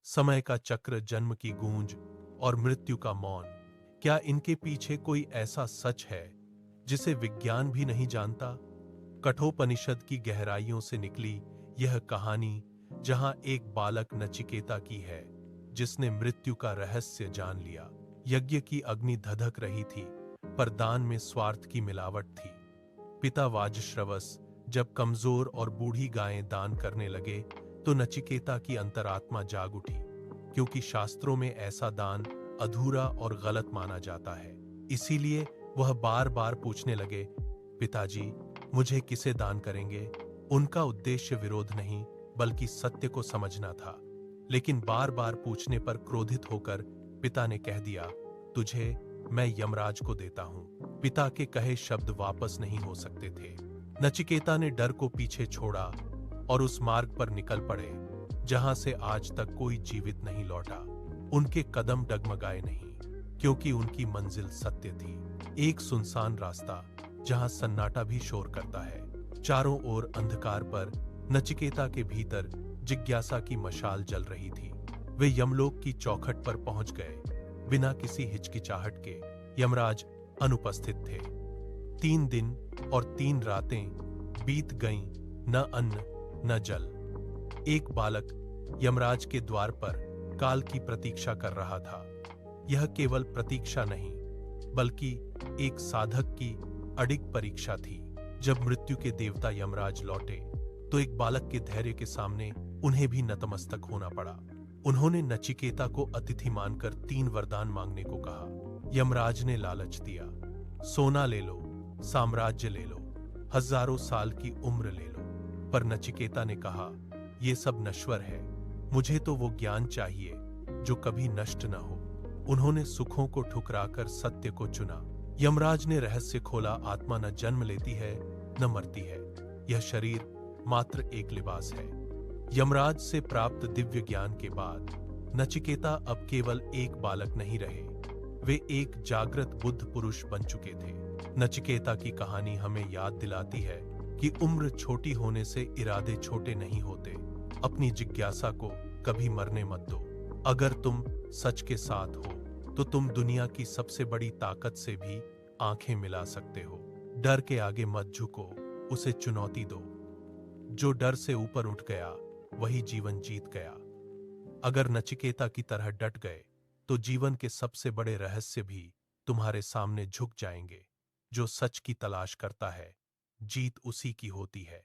समय का चक्र, जन्म की गूंज और मृत्यु का मौन। क्या इनके पीछे कोई ऐसा सच है जिसे विज्ञान भी नहीं जानता? कठोपनिषद की गहराइयों से निकली यह कहानी, जहां एक बालक नचिकेता की है जिसने मृत्यु का रहस्य जान लिया। यज्ञ की अग्नि धधक रही थी, पर दान में स्वार्थ की मिलावट थी। पिता वाजश्रवस जब कमजोर और बूढ़ी गायें दान करने लगे तो नचिकेता की अंतरात्मा जाग उठी, क्योंकि शास्त्रों में ऐसा दान अधूरा और गलत माना जाता है। इसीलिए वह बार बार पूछने लगे, पिताजी, मुझे किसे दान करेंगे? उनका उद्देश्य विरोध नहीं, बल्कि सत्य को समझना था। लेकिन बार बार पूछने पर क्रोधित होकर पिता ने कह दिया, तुझे मैं यमराज को देता हूं। पिता के कहे शब्द वापस नहीं हो सकते थे। नचिकेता ने डर को पीछे छोड़ा और उस मार्ग पर निकल पड़े जहां से आज तक कोई जीवित नहीं लौटा। उनके कदम डगमगाए नहीं, क्योंकि उनकी मंजिल सत्य थी। एक सुनसान रास्ता जहां सन्नाटा भी शोर करता है। चारों ओर अंधकार पर नचिकेता के भीतर जिज्ञासा की मशाल जल रही थी। वे यमलोक की चौखट पर पहुंच गए, बिना किसी हिचकिचाहट के। यमराज अनुपस्थित थे। 3 दिन और 3 रातें बीत गईं, न अन्न न जल। एक बालक यमराज के द्वार पर काल की प्रतीक्षा कर रहा था। यह केवल प्रतीक्षा नहीं, बल्कि एक साधक की अडिग परीक्षा थी। जब मृत्यु के देवता यमराज लौटे तो एक बालक के धैर्य के सामने उन्हें भी नतमस्तक होना पड़ा। उन्होंने नचिकेता को अतिथि मानकर 3 वरदान मांगने को कहा। यमराज ने लालच दिया, सोना ले लो, साम्राज्य ले लो, हजारों साल की उम्र ले लो। पर नचिकेता ने कहा, यह सब नश्वर है, मुझे तो वो ज्ञान चाहिए जो कभी नष्ट न हो। उन्होंने सुखों को ठुकराकर सत्य को चुना। यमराज ने रहस्य खोला, आत्मा न जन्म लेती है न मरती है, यह शरीर मात्र एक लिबास है। यमराज से प्राप्त दिव्य ज्ञान के बाद नचिकेता अब केवल एक बालक नहीं रहे, वे एक जागृत बुद्ध पुरुष बन चुके थे। नचिकेता की कहानी हमें याद दिलाती है कि उम्र छोटी होने से इरादे छोटे नहीं होते। अपनी जिज्ञासा को कभी मरने मत दो। अगर तुम सच के साथ हो तो तुम दुनिया की सबसे बड़ी ताकत से भी आंखें मिला सकते हो। डर के आगे मत झुको, उसे चुनौती दो। जो डर से ऊपर उठ गया वही जीवन जीत गया। अगर नचिकेता की तरह डट गए तो जीवन के सबसे बड़े रहस्य भी तुम्हारे सामने झुक जाएंगे। जो सच की तलाश करता है, जीत उसी की होती है।